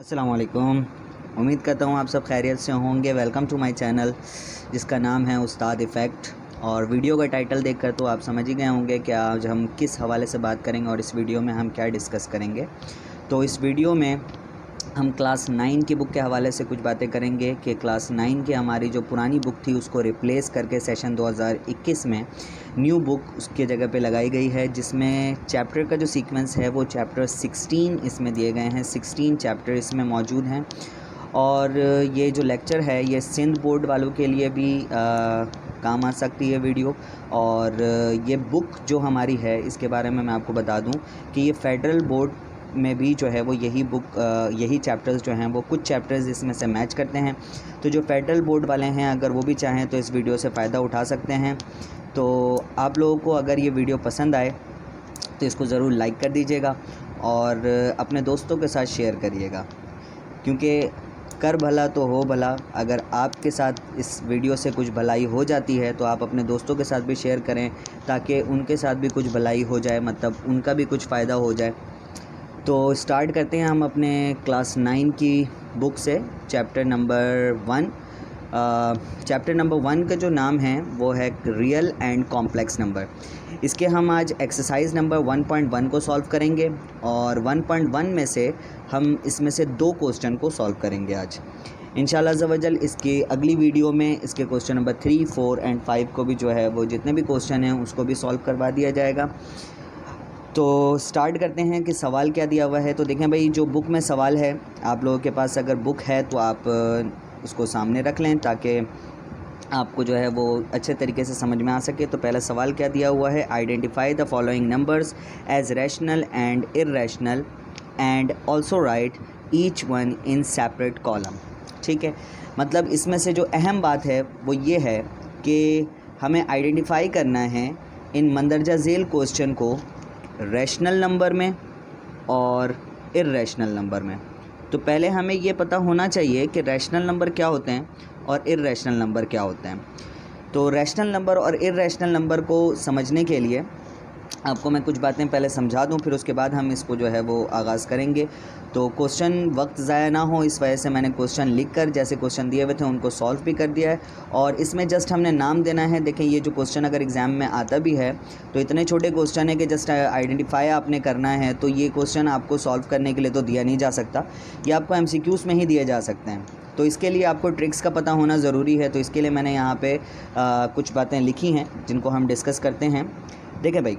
अस्सलाम वालेकुम। उम्मीद करता हूँ आप सब खैरियत से होंगे। वेलकम टू माय चैनल जिसका नाम है उस्ताद इफ़ेक्ट। और वीडियो का टाइटल देखकर तो आप समझ ही गए होंगे कि आज हम किस हवाले से बात करेंगे और इस वीडियो में हम क्या डिस्कस करेंगे। तो इस वीडियो में हम क्लास 9 की बुक के हवाले से कुछ बातें करेंगे कि क्लास 9 की हमारी जो पुरानी बुक थी उसको रिप्लेस करके सेशन 2021 में न्यू बुक उसके जगह पे लगाई गई है, जिसमें चैप्टर का जो सीक्वेंस है वो चैप्टर 16 इसमें दिए गए हैं। 16 चैप्टर इसमें मौजूद हैं और ये जो लेक्चर है ये सिंध बोर्ड वालों के लिए भी काम आ सकती है वीडियो। और ये बुक जो हमारी है इसके बारे में मैं आपको बता दूं कि ये फेडरल बोर्ड में भी जो है वो यही बुक यही चैप्टर्स जो हैं वो कुछ चैप्टर्स इसमें से मैच करते हैं। तो जो फेडरल बोर्ड वाले हैं अगर वो भी चाहें तो इस वीडियो से फ़ायदा उठा सकते हैं। तो आप लोगों को अगर ये वीडियो पसंद आए तो इसको ज़रूर लाइक कर दीजिएगा और अपने दोस्तों के साथ शेयर करिएगा, क्योंकि कर भला तो हो भला। अगर आपके साथ इस वीडियो से कुछ भलाई हो जाती है तो आप अपने दोस्तों के साथ भी शेयर करें ताकि उनके साथ भी कुछ भलाई हो जाए, मतलब उनका भी कुछ फ़ायदा हो जाए। तो स्टार्ट करते हैं हम अपने क्लास 9 की बुक से। चैप्टर नंबर 1 का जो नाम है वो है रियल एंड कॉम्प्लेक्स नंबर। इसके हम आज एक्सरसाइज नंबर 1.1 को सॉल्व करेंगे और 1.1 में से हम इसमें से 2 क्वेश्चन को सॉल्व करेंगे आज इंशाल्लाह अज़्ज़वजल। इसकी अगली वीडियो में इसके क्वेश्चन नंबर 3, 4 एंड 5 को भी जो है वो जितने भी क्वेश्चन हैं उसको भी सॉल्व करवा दिया जाएगा। तो स्टार्ट करते हैं कि सवाल क्या दिया हुआ है। तो देखें भाई, जो बुक में सवाल है, आप लोगों के पास अगर बुक है तो आप उसको सामने रख लें ताकि आपको जो है वो अच्छे तरीके से समझ में आ सके। तो पहला सवाल क्या दिया हुआ है, identify the following numbers as rational and irrational and also write each one in separate column. ठीक है, मतलब इसमें से जो अहम बात है वो ये है कि हमें आइडेंटिफाई करना है इन मंदरजा झेल क्वेश्चन को रैशनल नंबर में और इर्रेशनल नंबर में। तो पहले हमें ये पता होना चाहिए कि रैशनल नंबर क्या होते हैं और इर्रेशनल नंबर क्या होते हैं। तो रैशनल नंबर और इर्रेशनल नंबर को समझने के लिए आपको मैं कुछ बातें पहले समझा दूं, फिर उसके बाद हम इसको जो है वो आगाज़ करेंगे। तो क्वेश्चन वक्त ज़ाया ना हो इस वजह से मैंने क्वेश्चन लिख कर जैसे क्वेश्चन दिए हुए थे उनको सॉल्व भी कर दिया है और इसमें जस्ट हमने नाम देना है। देखें, ये जो क्वेश्चन अगर एग्ज़ाम में आता भी है तो इतने छोटे क्वेश्चन है कि जस्ट आइडेंटिफाई आपने करना है। तो ये क्वेश्चन आपको सॉल्व करने के लिए तो दिया नहीं जा सकता, ये आपको MCQs में ही दिए जा सकते हैं। तो इसके लिए आपको ट्रिक्स का पता होना ज़रूरी है। तो इसके लिए मैंने यहाँ पे कुछ बातें लिखी हैं जिनको हम डिस्कस करते हैं। देखें भाई,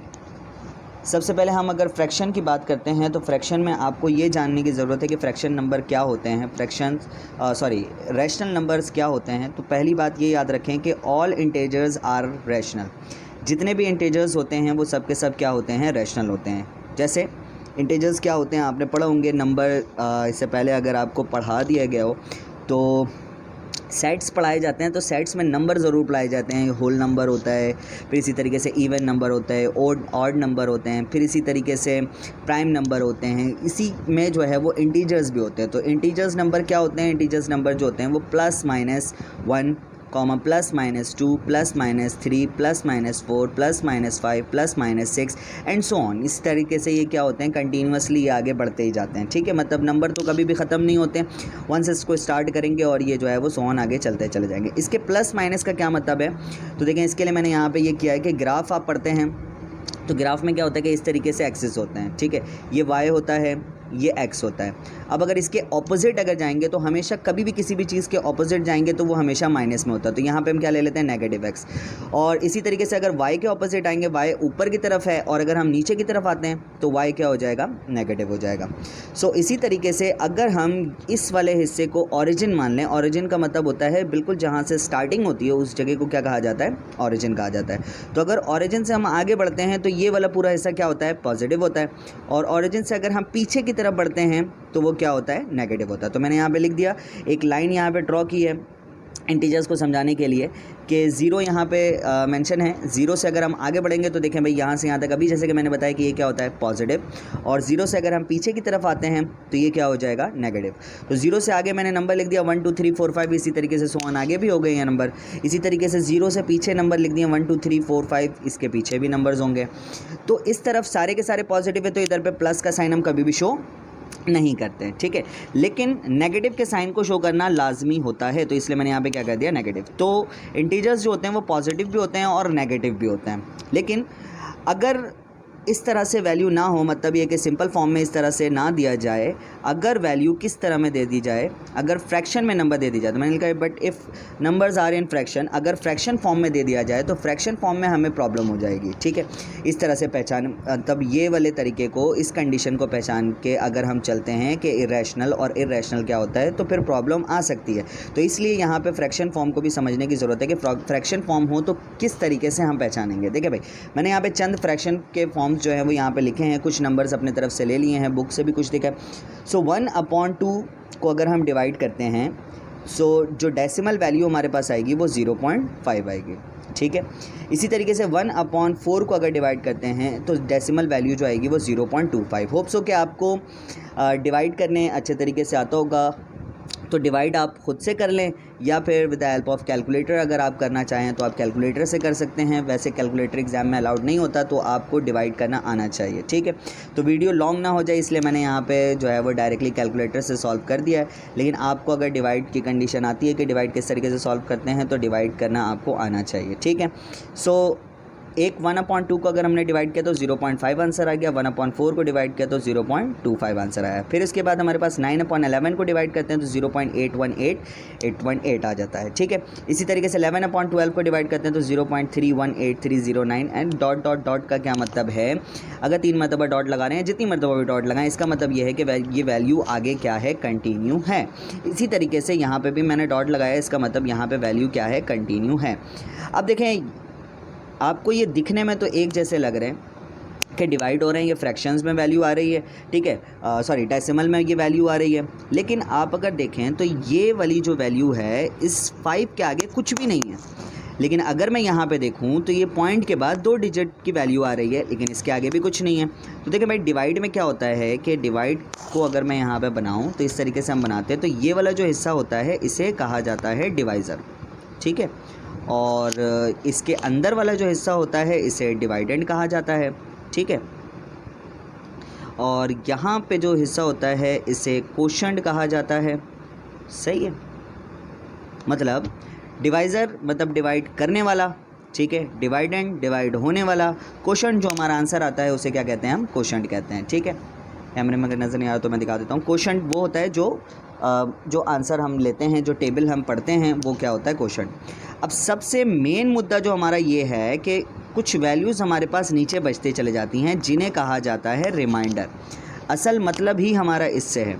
सबसे पहले हम अगर फ्रैक्शन की बात करते हैं तो फ्रैक्शन में आपको ये जानने की ज़रूरत है कि फ्रैक्शन नंबर क्या होते हैं, रैशनल नंबर्स क्या होते हैं। तो पहली बात ये याद रखें कि ऑल इंटेजर्स आर रैशनल। जितने भी इंटेजर्स होते हैं वो सब के सब क्या होते हैं, रैशनल होते हैं। जैसे इंटेजर्स क्या होते हैं आपने पढ़ा होंगे नंबर, इससे पहले अगर आपको पढ़ा दिया गया हो तो सेट्स पढ़ाए जाते हैं। तो सेट्स में नंबर ज़रूर पढ़ाए जाते हैं। होल नंबर होता है, फिर इसी तरीके से इवन नंबर होता है, ऑड नंबर होते हैं, फिर इसी तरीके से प्राइम नंबर होते हैं। इसी में जो है वो इंटीजर्स भी होते हैं। तो इंटीजर्स नंबर क्या होते हैं, इंटीजर्स नंबर जो होते हैं वो +-1, +-2, +-3, +-4, +-5, +-6 एंड सो ऑन। इस तरीके से ये क्या होते हैं, कंटिन्यूसली ये आगे बढ़ते ही जाते हैं। ठीक है, मतलब नंबर तो कभी भी ख़त्म नहीं होते। वंस इसको स्टार्ट करेंगे और ये जो है वो सो ऑन आगे चलते चले जाएंगे। इसके प्लस माइनस का क्या मतलब है, तो देखें इसके लिए मैंने यहाँ पर ये किया है कि ग्राफ आप पढ़ते हैं तो ग्राफ में क्या होता है कि इस तरीके से एक्सिस होते हैं। ठीक है, ये y होता है, ये x होता है। अब अगर इसके ऑपोजिट अगर जाएंगे तो हमेशा कभी भी किसी भी चीज़ के ऑपोजिट जाएंगे तो वो हमेशा माइनस में होता है। तो यहाँ पे हम क्या ले लेते हैं, नेगेटिव x। और इसी तरीके से अगर y के ऑपोजिट आएंगे, y ऊपर की तरफ है और अगर हम नीचे की तरफ आते हैं तो y क्या हो जाएगा, नेगेटिव हो जाएगा। सो इसी तरीके से अगर हम इस वाले हिस्से को ऑरिजिन मान लें, ऑरिजिन का मतलब होता है बिल्कुल जहाँ से स्टार्टिंग होती है उस जगह को क्या कहा जाता है, ऑरिजिन कहा जाता है। तो अगर ऑरिजिन से हम आगे बढ़ते हैं तो ये वाला पूरा हिस्सा क्या होता है, पॉजिटिव होता है। और ऑरिजिन से अगर हम पीछे की तरफ बढ़ते हैं तो वो क्या होता है, नेगेटिव होता है। तो मैंने यहाँ पे लिख दिया, एक लाइन यहाँ पे ड्रॉ की है इंटीजर्स को समझाने के लिए कि ज़ीरो यहाँ पे मेंशन है। ज़ीरो से अगर हम आगे बढ़ेंगे तो देखें भाई यहाँ से यहाँ तक अभी जैसे कि मैंने बताया कि ये क्या होता है, पॉजिटिव। और ज़ीरो से अगर हम पीछे की तरफ आते हैं तो ये क्या हो जाएगा, नेगेटिव। तो ज़ीरो से आगे मैंने नंबर लिख दिया 1 2 3 4 5, इसी तरीके से 1 आगे भी हो गए हैं नंबर। इसी तरीके से ज़ीरो से पीछे नंबर लिख दिए 1 2 3 4 5, इसके पीछे भी नंबर्स होंगे। तो इस तरफ सारे के सारे पॉजिटिव है तो इधर पे प्लस का साइन हम कभी भी शो नहीं करते हैं, ठीक है। लेकिन नेगेटिव के साइन को शो करना लाजमी होता है, तो इसलिए मैंने यहाँ पे क्या कर दिया, नेगेटिव। तो इंटीजर्स जो होते हैं वो पॉजिटिव भी होते हैं और नेगेटिव भी होते हैं। लेकिन अगर इस तरह से वैल्यू ना हो, मतलब ये कि सिंपल फॉर्म में इस तरह से ना दिया जाए, अगर वैल्यू किस तरह में दे दी जाए, अगर फ्रैक्शन में नंबर दे दी जाए, तो मैंने लिखा है but if numbers are in fraction, अगर फ्रैक्शन फॉर्म में दे दिया जाए तो फ्रैक्शन फॉर्म में हमें प्रॉब्लम हो जाएगी, ठीक है। इस तरह से पहचान, तब ये वाले तरीके को, इस कंडीशन को पहचान के अगर हम चलते हैं कि इरेशनल और इरेशनल क्या होता है, तो फिर प्रॉब्लम आ सकती है। तो इसलिए यहाँ पे फ्रैक्शन फॉर्म को भी समझने की ज़रूरत है कि फ्रैक्शन फॉर्म हो तो किस तरीके से हम पहचानेंगे। देखिए भाई, मैंने यहाँ पे चंद फ्रैक्शन के फॉर्म्स जो है वो यहाँ पे लिखे हैं, कुछ नंबर्स अपने तरफ से ले लिए हैं, बुक से भी कुछ लिखा है। सो 1/2 को अगर हम डिवाइड करते हैं, सो जो डेसिमल वैल्यू हमारे पास आएगी वो 0.5 आएगी, ठीक है। इसी तरीके से 1/4 को अगर डिवाइड करते हैं तो डेसिमल वैल्यू जो आएगी वो 0.25। होप सो कि आपको डिवाइड करने अच्छे तरीके से आता होगा, तो डिवाइड आप ख़ुद से कर लें या फिर with the help of calculator अगर आप करना चाहें तो आप कैलकुलेटर से कर सकते हैं। वैसे कैलकुलेटर एग्ज़ाम में अलाउड नहीं होता, तो आपको डिवाइड करना आना चाहिए, ठीक है। तो वीडियो लॉन्ग ना हो जाए इसलिए मैंने यहाँ पे जो है वो डायरेक्टली कैलकुलेटर से सॉल्व कर दिया है। लेकिन आपको अगर डिवाइड की कंडीशन आती है कि डिवाइड किस तरीके से सॉल्व करते हैं, तो डिवाइड करना आपको आना चाहिए, ठीक है। सो एक 1/2 को अगर हमने डिवाइड किया तो 0.5 आंसर आ गया, 1/4 को डिवाइड किया तो 0.25 आंसर आया। फिर इसके बाद हमारे पास 9/11 को डिवाइड करते हैं तो 0.818 आ जाता है, ठीक है। इसी तरीके से 11/12 को डिवाइड करते हैं तो 0.318309 एंड डॉट डॉट डॉट का क्या मतलब है, अगर 3 मरतबा डॉट लगा रहे हैं, जितनी मरतबा भी डॉट लगाएं, इसका मतलब ये है कि ये वैल्यू आगे क्या है, कंटिन्यू है। इसी तरीके से यहाँ पर भी मैंने डॉट लगाया, इसका मतलब यहाँ पर वैल्यू क्या है, कंटिन्यू है। अब देखें, आपको ये दिखने में तो एक जैसे लग रहे हैं कि डिवाइड हो रहे हैं, ये फ्रैक्शंस में वैल्यू आ रही है, ठीक है, सॉरी डेसिमल में ये वैल्यू आ रही है। लेकिन आप अगर देखें तो ये वाली जो वैल्यू है इस 5 के आगे कुछ भी नहीं है। लेकिन अगर मैं यहाँ पे देखूँ तो ये पॉइंट के बाद 2 डिजिट की वैल्यू आ रही है, लेकिन इसके आगे भी कुछ नहीं है। तो देखिए भाई, डिवाइड में क्या होता है कि डिवाइड को अगर मैं यहाँ पे बनाऊँ तो इस तरीके से हम बनाते हैं। तो ये वाला जो हिस्सा होता है इसे कहा जाता है डिवाइज़र, ठीक है। और इसके अंदर वाला जो हिस्सा होता है इसे डिवाइडेंड कहा जाता है, ठीक है। और यहाँ पे जो हिस्सा होता है इसे कोशेंट कहा जाता है, सही है। मतलब डिवाइज़र मतलब डिवाइड करने वाला, ठीक है, डिवाइडेंड डिवाइड होने वाला, कोशेंट जो हमारा आंसर आता है उसे क्या कहते हैं, हम कोशेंट कहते हैं, ठीक है। कैमरे में अगर नज़र नहीं आ रहा तो मैं दिखा देता हूँ। कोशेंट वो होता है जो आंसर हम लेते हैं, जो टेबल हम पढ़ते हैं, वो क्या होता है, कोशेंट। अब सबसे मेन मुद्दा जो हमारा ये है कि कुछ वैल्यूज़ हमारे पास नीचे बचते चले जाती हैं, जिन्हें कहा जाता है रिमाइंडर। असल मतलब ही हमारा इससे है।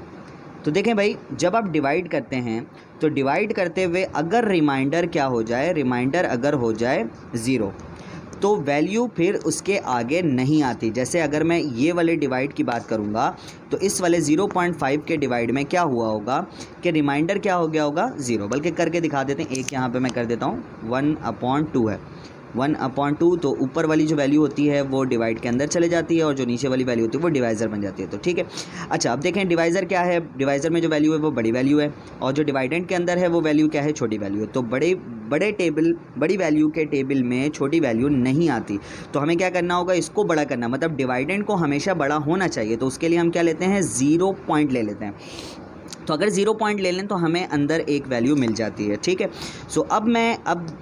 तो देखें भाई, जब आप डिवाइड करते हैं तो डिवाइड करते हुए अगर रिमाइंडर क्या हो जाए, रिमाइंडर अगर हो जाए 0, तो वैल्यू फिर उसके आगे नहीं आती। जैसे अगर मैं ये वाले डिवाइड की बात करूँगा तो इस वाले 0.5 के डिवाइड में क्या हुआ होगा कि रिमाइंडर क्या हो गया होगा, 0। बल्कि करके दिखा देते हैं, एक यहाँ पे मैं कर देता हूँ, 1/2 है, 1/2। तो ऊपर वाली जो वैल्यू होती है वो डिवाइड के अंदर चले जाती है और जो नीचे वाली वैल्यू होती है वो डिवाइज़र बन जाती है, तो ठीक है। अच्छा, अब देखें डिवाइज़र क्या है, डिवाइज़र में जो वैल्यू है वो बड़ी वैल्यू है और जो डिवाइडेंड के अंदर है वो वैल्यू क्या है, छोटी वैल्यू है। तो बड़ी वैल्यू के टेबल में छोटी वैल्यू नहीं आती। तो हमें क्या करना होगा, इसको बड़ा करना, मतलब डिवाइडेंड को हमेशा बड़ा होना चाहिए। तो उसके लिए हम क्या लेते हैं, 0 पॉइंट ले लेते हैं। तो अगर 0 पॉइंट ले लें तो हमें अंदर एक वैल्यू मिल जाती है, ठीक है। सो अब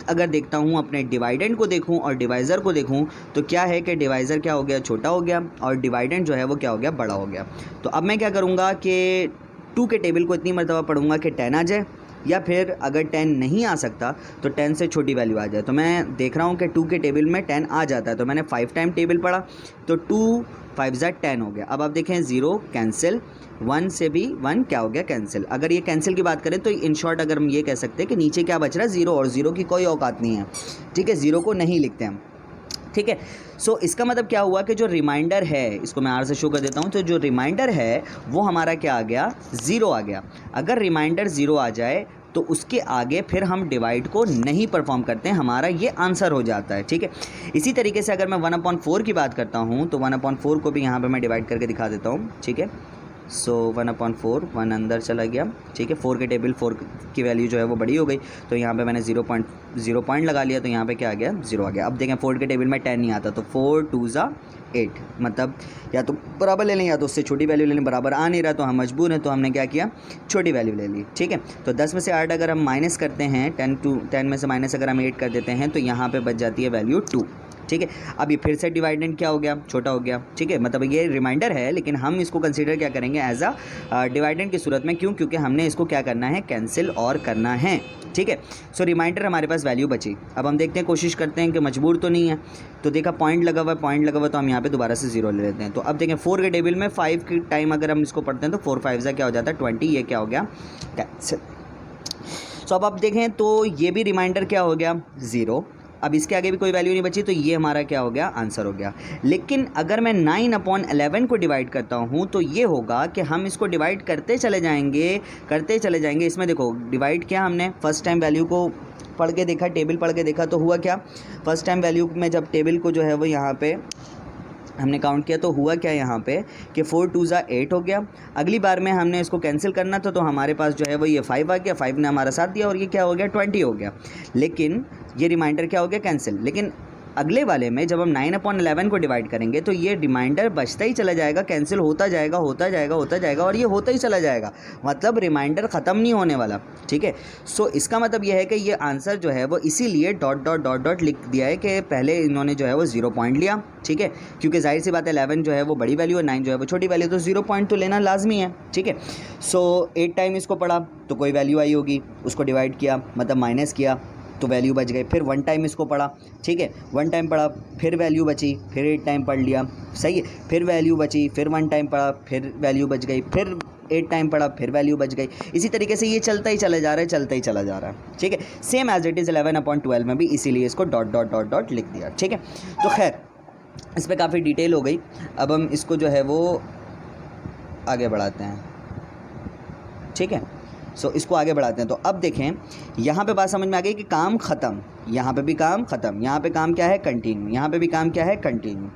अगर देखता हूँ, अपने डिवाइडेंड को देखूँ और डिवाइज़र को देखूँ, तो क्या है कि डिवाइज़र क्या हो गया, छोटा हो गया, और डिवाइडेंड जो है वो क्या हो गया, बड़ा हो गया। तो अब मैं क्या करूँगा कि 2 के टेबल को इतनी मरतबा पढ़ूँगा कि 10 आ जाए, या फिर अगर 10 नहीं आ सकता तो 10 से छोटी वैल्यू आ जाए। तो मैं देख रहा हूँ कि 2 के टेबल में 10 आ जाता है, तो मैंने 5 टाइम टेबल पढ़ा, तो 2 5 10 हो गया। अब आप देखें, 0 कैंसिल, 1 से भी 1 क्या हो गया, कैंसिल। अगर ये कैंसिल की बात करें तो इन शॉर्ट अगर हम ये कह सकते हैं कि नीचे क्या बच रहा है, 0, और 0 की कोई औकात नहीं है, ठीक है। 0 को नहीं लिखते हम, ठीक है। सो इसका मतलब क्या हुआ कि जो रिमाइंडर है, इसको मैं आर से शो कर देता हूँ, तो जो रिमाइंडर है वो हमारा क्या आ गया, 0 आ गया। अगर रिमाइंडर 0 आ जाए तो उसके आगे फिर हम डिवाइड को नहीं परफॉर्म करते हैं, हमारा ये आंसर हो जाता है, ठीक है। इसी तरीके से अगर मैं 1/4 की बात करता हूँ तो 1/4 को भी यहाँ पे मैं डिवाइड करके दिखा देता हूँ, ठीक है। सो 1/4 1 अंदर चला गया, ठीक है। 4 के टेबल 4 की वैल्यू जो है वो बड़ी हो गई, तो यहाँ पे मैंने 0 पॉइंट लगा लिया, तो यहाँ पे क्या आ गया 0 आ गया। अब देखें 4 के टेबल में 10 नहीं आता, तो 4 2 ज़ा 8, मतलब या तो बराबर ले लें या तो उससे छोटी वैल्यू ले लें। बराबर आ नहीं रहा तो हम मजबूर हैं, तो हमने क्या किया, छोटी वैल्यू ले ली, ठीक है। तो 10 में से 8 अगर हम माइनस करते हैं, 10 में से माइनस अगर हम 8 कर देते हैं, तो यहाँ पे बच जाती है वैल्यू 2, ठीक है। अब ये फिर से डिवाइडेंड क्या हो गया, छोटा हो गया, ठीक है। मतलब ये रिमाइंडर है, लेकिन हम इसको कंसीडर क्या करेंगे, एज अ डिवाइडेंड की सूरत में। क्यों? क्योंकि हमने इसको क्या करना है, कैंसिल और करना है, ठीक है। सो रिमाइंडर हमारे पास वैल्यू बची। अब हम देखते हैं, कोशिश करते हैं कि मजबूर तो नहीं है। तो देखा पॉइंट लगा हुआ है, तो हम यहाँ पे दोबारा से 0 ले लेते हैं। तो अब देखें 4 के टेबल में 5 के टाइम अगर हम इसको पढ़ते हैं तो 4 5 क्या हो जाता है 20, ये क्या हो गया, कैंसिल। सो अब आप देखें तो ये भी रिमाइंडर क्या हो गया 0। अब इसके आगे भी कोई वैल्यू नहीं बची, तो ये हमारा क्या हो गया, आंसर हो गया। लेकिन अगर मैं 9/11 को डिवाइड करता हूँ तो ये होगा कि हम इसको डिवाइड करते चले जाएंगे। इसमें देखो डिवाइड किया हमने, फर्स्ट टाइम वैल्यू को पढ़ के देखा, टेबल पढ़ के देखा, तो हुआ क्या, फर्स्ट टाइम वैल्यू में जब टेबल को जो है वो यहाँ पे हमने काउंट किया तो हुआ क्या यहाँ पे कि 4 2 ज़ा 8 हो गया। अगली बार में हमने इसको कैंसिल करना था, तो हमारे पास जो है वो ये 5 आ गया, 5 ने हमारा साथ दिया और ये क्या हो गया 20 हो गया। लेकिन ये रिमाइंडर क्या हो गया, कैंसिल। लेकिन अगले वाले में जब हम 9/11 को डिवाइड करेंगे तो ये रिमाइंडर बचता ही चला जाएगा, कैंसिल होता जाएगा और ये होता ही चला जाएगा, मतलब रिमाइंडर ख़त्म नहीं होने वाला, ठीक है। सो इसका मतलब ये है कि ये आंसर जो है वो इसीलिए डॉट लिख दिया है कि पहले इन्होंने जो है वो 0 पॉइंट लिया, ठीक है, क्योंकि जाहिर सी बात है 11 जो है वो बड़ी वैल्यू है, 9 जो है वो छोटी वैल्यू, तो 0 पॉइंट तो लेना लाजमी है, ठीक है। सो 8 टाइम इसको पढ़ा तो कोई वैल्यू आई होगी, उसको डिवाइड किया मतलब माइनस किया तो वैल्यू बच गई। फिर 1 टाइम इसको पढ़ा, ठीक है, 1 टाइम पढ़ा, फिर वैल्यू बची, फिर 8 टाइम पढ़ लिया, सही है, फिर वैल्यू बची, फिर 1 टाइम पढ़ा, फिर वैल्यू बच गई, फिर 8 टाइम पढ़ा, फिर वैल्यू बच गई। इसी तरीके से ये चलता ही चला जा रहा है, ठीक है। सेम एज इट इज़ 11/12 में भी इसीलिए इसको डॉट लिख दिया, ठीक है। तो खैर इस पर काफ़ी डिटेल हो गई। अब हम इसको जो है वो आगे बढ़ाते हैं, ठीक है। सो इसको आगे बढ़ाते हैं। तो अब देखें यहाँ पे बात समझ में आ गई कि काम ख़त्म, यहाँ पे भी काम ख़त्म, यहाँ पे काम क्या है, कंटिन्यू, यहाँ पे भी काम क्या है, कंटिन्यू।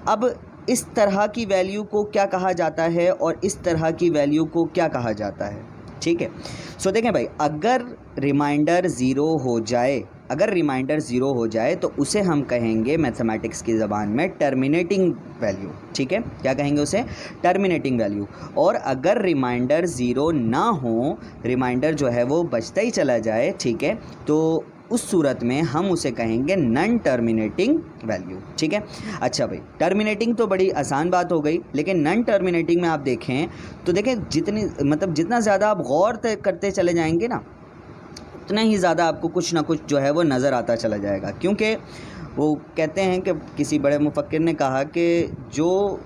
अब इस तरह की वैल्यू को क्या कहा जाता है और इस तरह की वैल्यू को क्या कहा जाता है, ठीक है। सो देखें भाई, अगर रिमाइंडर ज़ीरो हो जाए तो उसे हम कहेंगे मैथमेटिक्स की ज़बान में टर्मिनेटिंग वैल्यू, ठीक है। क्या कहेंगे उसे, टर्मिनेटिंग वैल्यू। और अगर रिमाइंडर ज़ीरो ना हो, रिमाइंडर जो है वो बचता ही चला जाए, ठीक है, तो उस सूरत में हम उसे कहेंगे नॉन टर्मिनेटिंग वैल्यू, ठीक है। अच्छा भाई, टर्मिनेटिंग तो बड़ी आसान बात हो गई, लेकिन नॉन टर्मिनेटिंग में आप देखें तो देखें जितना ज़्यादा आप गौर करते चले जाएंगे ना, उतना ही ज़्यादा आपको कुछ ना कुछ जो है वो नज़र आता चला जाएगा। क्योंकि वो कहते हैं कि किसी बड़े मुफक्किर ने कहा कि जो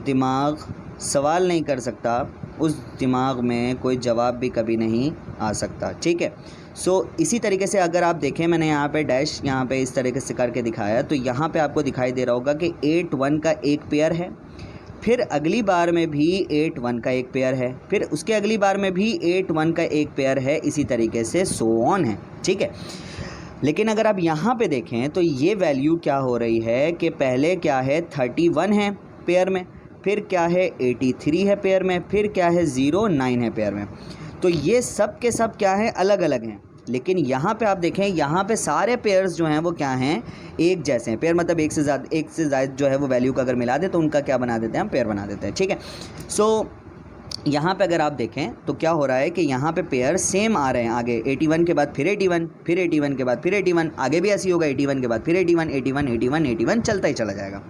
दिमाग सवाल नहीं कर सकता उस दिमाग में कोई जवाब भी कभी नहीं आ सकता, ठीक है। सो इसी तरीके से अगर आप देखें, मैंने यहाँ पे डैश यहाँ पे इस तरीके से करके दिखाया, तो यहाँ पे आपको दिखाई दे रहा होगा कि 8 1 का एक पेयर है, फिर अगली बार में भी 8 1 का एक पेयर है, फिर उसके अगली बार में भी 8 1 का एक पेयर है, इसी तरीके से सो ऑन है, ठीक है। लेकिन अगर आप यहाँ पे देखें तो ये वैल्यू क्या हो रही है कि पहले क्या है 31 है पेयर में, फिर क्या है 83 है पेयर में, फिर क्या है 09 है पेयर में। तो ये सब के सब क्या है, अलग अलग हैं। लेकिन यहाँ पे आप देखें, यहाँ पे सारे पेयर्स जो हैं वो क्या हैं, एक जैसे हैं। पेयर मतलब एक से ज़्यादा जो है वो वैल्यू का अगर मिला दे तो उनका क्या बना देते हैं, हम पेयर बना देते हैं, ठीक है। सो यहाँ पे अगर आप देखें तो क्या हो रहा है कि यहाँ पे पेयर सेम आ रहे हैं आगे, 81 के बाद फिर 81, फिर 81 के बाद फिर 81, आगे भी ऐसी होगा, 81 के बाद फिर 81 चलता ही चला जाएगा,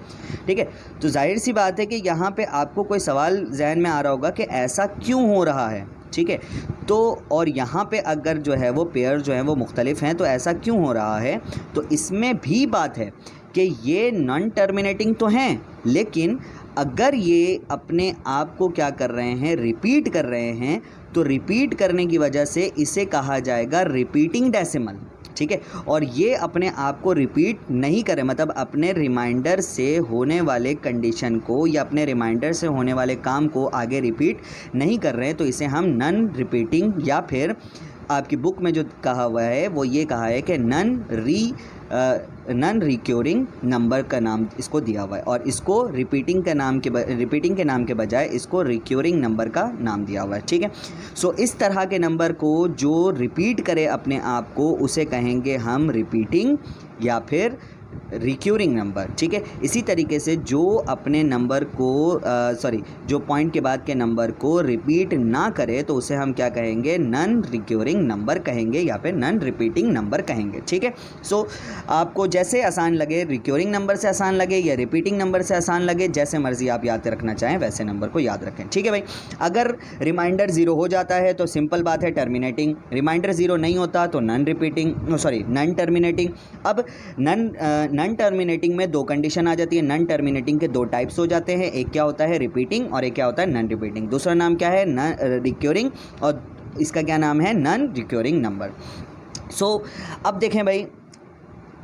ठीक है। तो जाहिर सी बात है कि यहाँ पे आपको कोई सवाल जहन में आ रहा होगा कि ऐसा क्यों हो रहा है, ठीक है। तो और यहाँ पे अगर जो है वो पेयर जो हैं वो मुख्तलिफ हैं तो ऐसा क्यों हो रहा है, तो इसमें भी बात है कि ये नॉन टर्मिनेटिंग तो हैं, लेकिन अगर ये अपने आप को क्या कर रहे हैं, रिपीट कर रहे हैं, तो रिपीट करने की वजह से इसे कहा जाएगा रिपीटिंग डेसिमल, ठीक है। और ये अपने आप को रिपीट नहीं करें, मतलब अपने रिमाइंडर से होने वाले कंडीशन को या अपने रिमाइंडर से होने वाले काम को आगे रिपीट नहीं कर रहे हैं, तो इसे हम नॉन रिपीटिंग या फिर आपकी बुक में जो कहा हुआ है वो ये कहा है कि नन रिक्योरिंग नंबर का नाम इसको दिया हुआ है, और इसको रिपीटिंग के नाम के बजाय इसको रिक्योरिंग नंबर का नाम दिया हुआ है। ठीक है, सो इस तरह के नंबर को जो रिपीट करे अपने आप को उसे कहेंगे हम रिपीटिंग या फिर रिक्यूरिंग नंबर। ठीक है, इसी तरीके से जो अपने नंबर को जो पॉइंट के बाद के नंबर को रिपीट ना करे तो उसे हम क्या कहेंगे, नन रिक्यूरिंग नंबर कहेंगे या फिर नन रिपीटिंग नंबर कहेंगे। ठीक है, सो आपको जैसे आसान लगे, रिक्यूरिंग नंबर से आसान लगे या रिपीटिंग नंबर से आसान लगे, जैसे मर्जी आप याद रखना चाहें वैसे नंबर को याद रखें। ठीक है भाई, अगर रिमाइंडर 0 हो जाता है तो सिंपल बात है टर्मिनेटिंग, रिमाइंडर 0 नहीं होता तो नन टर्मिनेटिंग। अब नन टर्मिनेटिंग में 2 कंडीशन आ जाती है। नन टर्मिनेटिंग के 2 टाइप्स हो जाते हैं, एक क्या होता है रिपीटिंग और एक क्या होता है नन रिपीटिंग। दूसरा नाम क्या है, रिक्योरिंग, और इसका क्या नाम है, नन रिक्योरिंग नंबर। सो अब देखें भाई,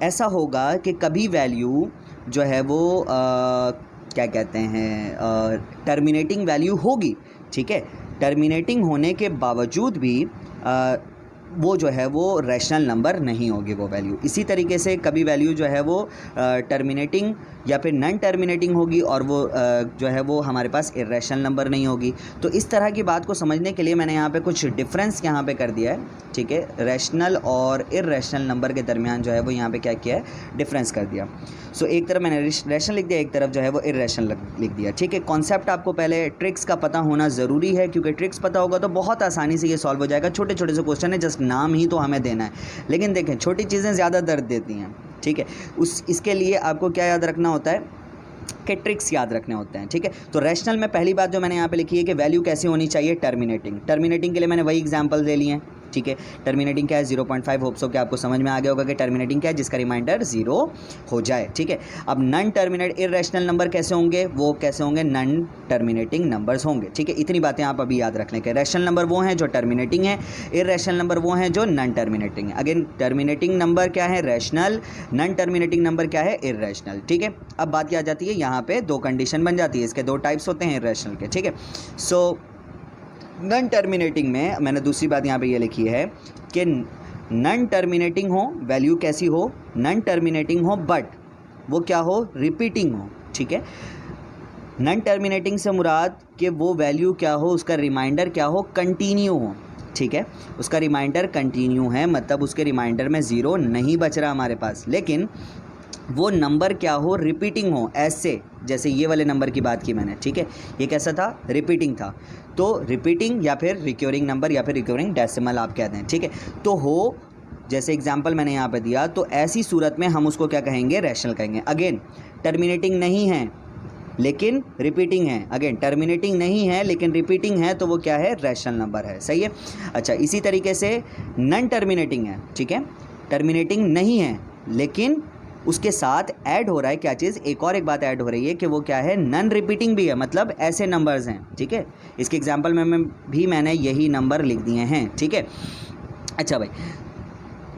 ऐसा होगा कि कभी वैल्यू जो है वो क्या कहते हैं टर्मिनेटिंग वैल्यू होगी। ठीक है, टर्मिनेटिंग होने के बावजूद भी वो जो है वो रैशनल नंबर नहीं होगी वो वैल्यू। इसी तरीके से कभी वैल्यू जो है वो टर्मिनेटिंग या फिर नन टर्मिनेटिंग होगी और वो जो है वो हमारे पास इर्रेशनल नंबर नहीं होगी। तो इस तरह की बात को समझने के लिए मैंने यहाँ पे कुछ डिफरेंस यहाँ पे कर दिया है। ठीक है, रैशनल और इर्रेशनल नंबर के दरमियान जो है वो यहाँ पे क्या किया है, डिफरेंस कर दिया। सो एक तरफ मैंने रैशनल लिख दिया, एक तरफ जो है वो इर्रेशनल लिख दिया। ठीक है, कॉन्सेप्ट आपको पहले ट्रिक्स का पता होना ज़रूरी है, क्योंकि ट्रिक्स पता होगा तो बहुत आसानी से ये सॉल्व हो जाएगा। छोटे छोटे से क्वेश्चन है, जस्ट नाम ही तो हमें देना है, लेकिन देखें छोटी चीज़ें ज़्यादा दर्द देती हैं। ठीक है, इसके लिए आपको क्या याद रखना होता है कि ट्रिक्स याद रखने होते हैं। ठीक है, तो रैशनल में पहली बात जो मैंने यहाँ पे लिखी है कि वैल्यू कैसी होनी चाहिए, टर्मिनेटिंग के लिए मैंने वही एग्जांपल ले लिए हैं। ठीक है, टर्मिनेटिंग क्या है 0.5, होप्स हो कि आपको समझ में आ गया होगा कि टर्मिनेटिंग क्या है, जिसका रिमाइंडर 0 हो जाए। ठीक है, अब नन टर्मिनेट इर्रेशनल नंबर कैसे होंगे, वो कैसे होंगे, नन टर्मिनेटिंग नंबर्स होंगे। ठीक है, इतनी बातें आप अभी याद रख लें कि रैशनल नंबर वो हैं जो टर्मिनेटिंग है, इर्रेशनल नंबर वो हैं जो नन टर्मिनेटिंग है। अगेन टर्मिनेटिंग नंबर क्या है, रैशनल, नन टर्मिनेटिंग नंबर क्या है, इर्रेशनल। ठीक है, अब बात क्या आ जाती है, यहाँ पे 2 कंडीशन बन जाती है, इसके 2 टाइप्स होते हैं इर्रेशनल के। ठीक है, सो नन टर्मिनेटिंग में मैंने दूसरी बात यहाँ पे ये लिखी है कि नन टर्मिनेटिंग हो, वैल्यू कैसी हो, नन टर्मिनेटिंग हो बट वो क्या हो, रिपीटिंग हो। ठीक है, नन टर्मिनेटिंग से मुराद कि वो वैल्यू क्या हो, उसका रिमाइंडर क्या हो, कंटिन्यू हो। ठीक है, उसका रिमाइंडर कंटिन्यू है, मतलब उसके रिमाइंडर में 0 नहीं बच रहा हमारे पास, लेकिन वो नंबर क्या हो, रिपीटिंग हो। ऐसे जैसे ये वाले नंबर की बात की मैंने। ठीक है, ये कैसा था, रिपीटिंग था, तो रिपीटिंग या फिर रिक्योरिंग नंबर या फिर रिक्योरिंग डेसिमल आप कहते हैं। ठीक है, तो हो जैसे एग्जांपल मैंने यहाँ पे दिया, तो ऐसी सूरत में हम उसको क्या कहेंगे, रैशनल कहेंगे। अगेन टर्मिनेटिंग नहीं है लेकिन रिपीटिंग है, अगेन टर्मिनेटिंग नहीं है लेकिन रिपीटिंग है, तो वो क्या है, रैशनल नंबर है। सही है, अच्छा इसी तरीके से नन टर्मिनेटिंग है। ठीक है, टर्मिनेटिंग नहीं है लेकिन उसके साथ ऐड हो रहा है क्या चीज़, एक बात ऐड हो रही है कि वो क्या है, नन रिपीटिंग भी है, मतलब ऐसे नंबर्स हैं। ठीक है, इसके एग्जांपल में मैंने यही नंबर लिख दिए हैं। ठीक है, अच्छा भाई,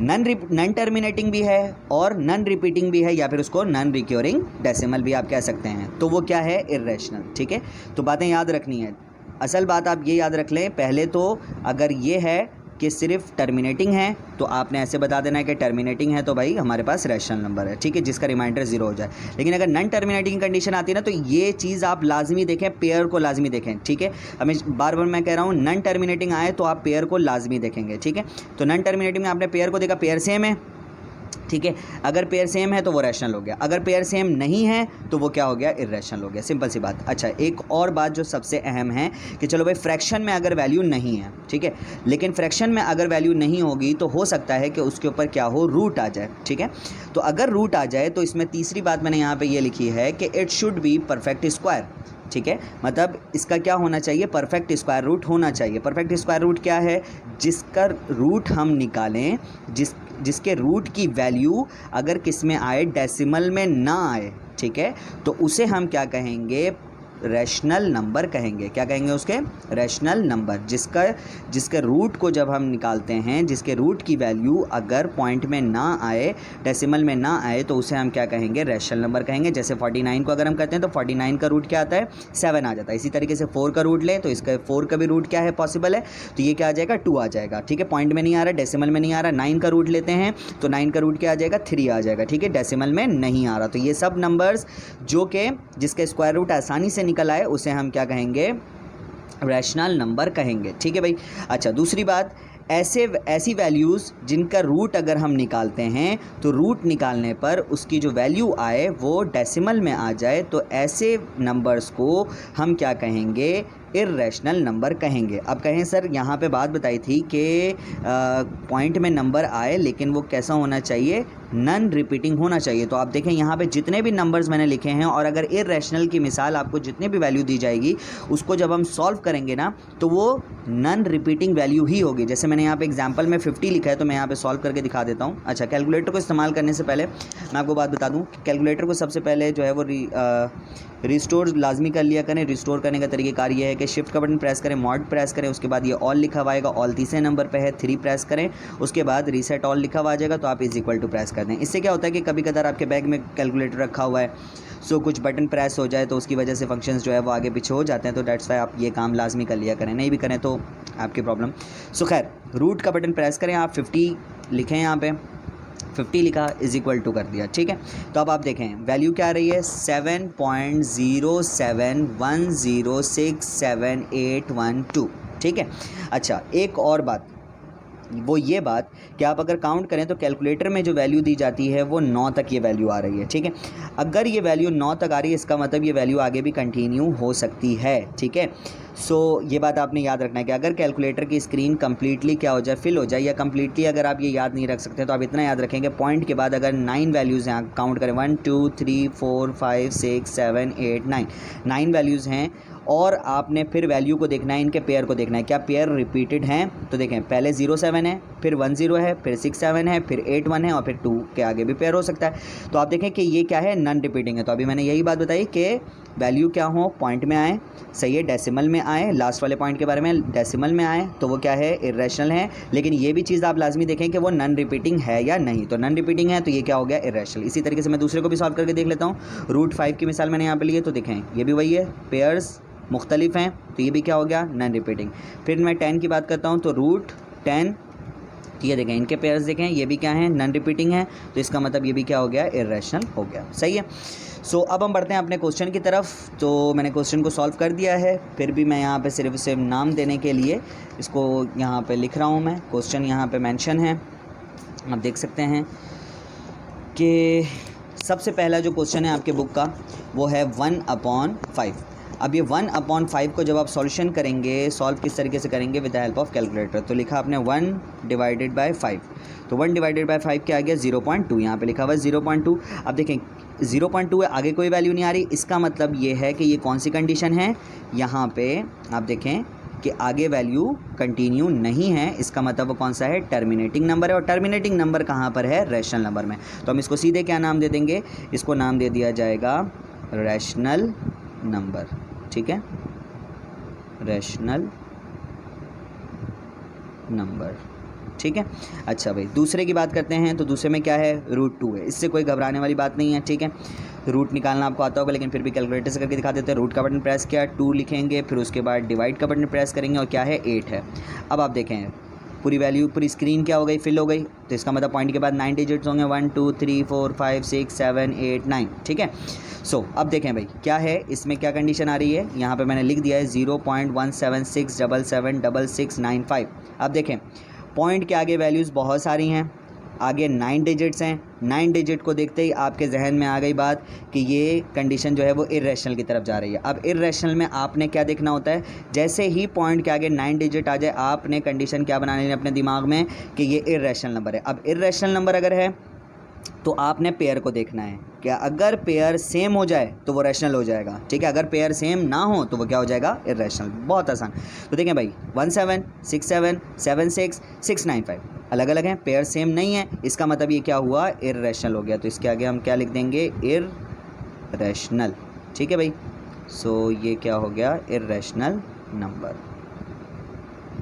नन टर्मिनेटिंग भी है और नन रिपीटिंग भी है, या फिर उसको नन रिक्योरिंग डेसिमल भी आप कह सकते हैं, तो वो क्या है, इर्रेशनल। ठीक है, तो बातें याद रखनी है। असल बात आप ये याद रख लें, पहले तो अगर ये है कि सिर्फ टर्मिनेटिंग है तो आपने ऐसे बता देना है कि टर्मिनेटिंग है तो भाई हमारे पास रैशनल नंबर है। ठीक है, जिसका रिमाइंडर 0 हो जाए। लेकिन अगर नन टर्मिनेटिंग कंडीशन आती है ना, तो ये चीज़ आप लाजमी देखें, पेयर को लाजमी देखें। ठीक है, हमें बार बार मैं कह रहा हूँ, नन टर्मिनेटिंग आए तो आप पेयर को लाजमी देखेंगे। ठीक है, तो नन टर्मिनेटिंग में आपने पेयर को देखा, पेयर सेम है। ठीक है, अगर पेयर सेम है तो वो रैशनल हो गया, अगर पेयर सेम नहीं है तो वो क्या हो गया, इर्रेशनल हो गया। सिंपल सी बात। अच्छा, एक और बात जो सबसे अहम है कि चलो भाई फ्रैक्शन में अगर वैल्यू नहीं है, ठीक है, लेकिन फ्रैक्शन में अगर वैल्यू नहीं होगी तो हो सकता है कि उसके ऊपर क्या हो, रूट आ जाए। ठीक है, तो अगर रूट आ जाए तो इसमें तीसरी बात मैंने यहाँ पर ये लिखी है कि it should be perfect square. ठीक है, मतलब इसका क्या होना चाहिए, परफेक्ट स्क्वायर रूट होना चाहिए। परफेक्ट स्क्वायर रूट क्या है, जिसका रूट हम निकालें, जिसके रूट की वैल्यू अगर किस में आए, डेसिमल में ना आए। ठीक है, तो उसे हम क्या कहेंगे, रैशनल नंबर कहेंगे। क्या कहेंगे उसके? रैशनल नंबर, जिसके रूट को जब हम निकालते हैं, जिसके रूट की वैल्यू अगर पॉइंट में ना आए, डेसिमल में ना आए, तो उसे हम क्या कहेंगे? रैशनल नंबर कहेंगे। जैसे 49 को अगर हम करते हैं तो 49 का रूट क्या आता है? 7 आ जाता है। इसी तरीके से 4 का रूट लें तो इसका 4 का भी रूट क्या है पॉसिबल है, तो ये क्या आ जाएगा? 2 आ जाएगा। ठीक है, पॉइंट में नहीं आ रहा, डेसिमल में नहीं आ रहा। 9 का रूट लेते हैं तो 9 का रूट क्या आ जाएगा? 3 आ जाएगा। ठीक है, डेसिमल में नहीं आ रहा। तो ये सब नंबर्स जो कि जिसके स्क्वायर रूट आसानी से निकल आए उसे हम क्या कहेंगे? रैशनल नंबर कहेंगे। ठीक है भाई। अच्छा, दूसरी बात, ऐसी वैल्यूज़ जिनका रूट अगर हम निकालते हैं तो रूट निकालने पर उसकी जो वैल्यू आए वो डेसिमल में आ जाए, तो ऐसे नंबर्स को हम क्या कहेंगे? इर्रेशनल नंबर कहेंगे। अब कहें सर यहाँ पे बात बताई थी कि पॉइंट में नंबर आए लेकिन वो कैसा होना चाहिए? नन रिपीटिंग होना चाहिए। तो आप देखें यहाँ पे जितने भी नंबर्स मैंने लिखे हैं, और अगर इर्रेशनल की मिसाल आपको जितने भी वैल्यू दी जाएगी उसको जब हम सॉल्व करेंगे ना तो वो नन रिपीटिंग वैल्यू ही होगी। जैसे मैंने यहाँ पे एग्जांपल में 50 लिखा है तो मैं यहाँ पे सॉल्व करके दिखा देता हूँ। अच्छा, कैलकुलेटर को इस्तेमाल करने से पहले मैं आपको बात बता दूँ, कैलकुलेटर को सबसे पहले जो है वो रिस्टोर लाजमी कर लिया करें। रिस्टोर करने का तरीक़ेकार ये है कि शिफ्ट का बटन प्रेस करें, मॉड प्रेस करें, उसके बाद ये ऑल लिखा हुआ आएगा, ऑल तीसरे नंबर पे है, 3 प्रेस करें, उसके बाद रीसेट ऑल लिखा हुआ आ जाएगा तो आप इज इक्वल टू प्रेस कर दें। इससे क्या होता है कि कभी कदार आपके बैग में कैलकुलेटर रखा हुआ है, सो कुछ बटन प्रेस हो जाए तो उसकी वजह से फंक्शंस जो है वो आगे पीछे हो जाते हैं, तो डेट्स वाई आप ये काम लाजमी कर लिया करें, नहीं भी करें तो आपकी प्रॉब्लम। सो खैर, रूट का बटन प्रेस करें, आप 50 लिखें, यहाँ पे 50 लिखा, इज इक्वल टू कर दिया। ठीक है, तो अब आप देखें वैल्यू क्या आ रही है? 7.0710678112। ठीक है। अच्छा, एक और बात, वो ये बात कि आप अगर काउंट करें तो कैलकुलेटर में जो वैल्यू दी जाती है वो 9 तक ये वैल्यू आ रही है। ठीक है, अगर ये वैल्यू 9 तक आ रही है इसका मतलब ये वैल्यू आगे भी कंटिन्यू हो सकती है। ठीक है, सो ये बात आपने याद रखना है कि अगर कैलकुलेटर की स्क्रीन कम्प्लीटली क्या हो जाए? फिल हो जाए, या कम्प्लीटली अगर आप ये याद नहीं रख सकते तो आप इतना याद रखेंगे, पॉइंट के बाद अगर 9 वैल्यूज़ हैं, काउंट करें 1 2 3 4 5 6 7 8 9 वैल्यूज़ हैं, और आपने फिर वैल्यू को देखना है, इनके पेयर को देखना है, क्या पेयर रिपीटेड हैं? तो देखें, पहले 07 है, फिर 10 है, फिर 67 है, फिर 81 है, और फिर 2 के आगे भी पेयर हो सकता है। तो आप देखें कि ये क्या है? नन रिपीटिंग है। तो अभी मैंने यही बात बताई कि वैल्यू क्या हो? पॉइंट में आए, सही है, डेसिमल में आए, लास्ट वाले पॉइंट के बारे में डेसिमल में आए तो वो क्या है? इर्रेशनल है। लेकिन ये भी चीज़ आप लाजमी देखें कि वो नन रिपीटिंग है या नहीं। तो नन रिपीटिंग है तो ये क्या हो गया? इर्रेशनल। इसी तरीके से मैं दूसरे को भी सॉल्व करके देख लेता हूँ। रूट 5 की मिसाल मैंने यहाँ पे ली है, तो देखें ये भी वही है, पेयर्स मुख्तलिफ हैं, तो ये भी क्या हो गया? Non repeating. फिर मैं 10 की बात करता हूँ तो रूट 10, ये देखें इनके पेयर्स देखें, ये भी क्या है? नन रिपीटिंग है, तो इसका मतलब ये भी क्या हो गया? इर्रेशनल हो गया। सही है। सो अब हम बढ़ते हैं अपने क्वेश्चन की तरफ। तो मैंने क्वेश्चन को सॉल्व कर दिया है, फिर भी मैं यहाँ पे सिर्फ नाम देने के लिए इसको यहाँ पे लिख रहा हूँ। मैं क्वेश्चन यहाँ पे मेंशन है, आप देख सकते हैं कि सबसे पहला जो क्वेश्चन है आपके बुक का वो है 1/5। अब ये 1/5 को जब आप सॉल्यूशन करेंगे, सॉल्व किस तरीके से करेंगे? With the help of calculator. तो लिखा आपने 1/5, तो 1/5 क्या आ गया? 0.2। यहाँ पे लिखा हुआ है 0.2। अब देखें 0.2 है, आगे कोई वैल्यू नहीं आ रही, इसका मतलब ये है कि ये कौन सी कंडीशन है? यहाँ पे आप देखें कि आगे वैल्यू कंटिन्यू नहीं है, इसका मतलब वो कौन सा है? टर्मिनेटिंग नंबर है। और टर्मिनेटिंग नंबर कहाँ पर है? रैशनल नंबर में। तो हम इसको सीधे क्या नाम दे देंगे? इसको नाम दे दिया जाएगा रैशनल नंबर। ठीक है, रैशनल नंबर। ठीक है। अच्छा भाई, दूसरे की बात करते हैं। तो दूसरे में क्या है? रूट 2 है, इससे कोई घबराने वाली बात नहीं है। ठीक है, रूट निकालना आपको आता होगा, लेकिन फिर भी कैलकुलेटर से करके दिखा देते हैं। रूट का बटन प्रेस किया, 2 लिखेंगे, फिर उसके बाद डिवाइड का बटन प्रेस करेंगे, और क्या है? 8 है। अब आप देखें पूरी वैल्यू, पूरी स्क्रीन क्या हो गई? फिल हो गई। तो इसका मतलब पॉइंट के बाद 9 डिजिट्स होंगे, 1 2 3 4 5 6 7 8 9। ठीक है। सो अब देखें भाई क्या है, इसमें क्या कंडीशन आ रही है? यहाँ पे मैंने लिख दिया है 0.176776695। अब देखें पॉइंट के आगे वैल्यूज़ बहुत सारी हैं, आगे 9 डिजिट्स हैं। 9 डिजिट को देखते ही आपके जहन में आ गई बात कि ये कंडीशन जो है वो इर्रेशनल की तरफ जा रही है। अब इर्रेशनल में आपने क्या देखना होता है? जैसे ही पॉइंट के आगे 9 डिजिट आ जाए, आपने कंडीशन क्या बनानी है अपने दिमाग में कि ये इर्रेशनल नंबर है। अब इर्रेशनल नंबर अगर है तो आपने पेयर को देखना है, क्या अगर पेयर सेम हो जाए तो वो रैशनल हो जाएगा। ठीक है, अगर पेयर सेम ना हो तो वो क्या हो जाएगा? इर्रेशनल। बहुत आसान। तो देखें भाई 17 67 76 695 अलग अलग हैं, पेयर सेम नहीं है, इसका मतलब ये क्या हुआ? इर्रेशनल हो गया। तो इसके आगे हम क्या लिख देंगे? इर्रेशनल। ठीक है भाई, सो ये क्या हो गया, इर्रेशनल नंबर।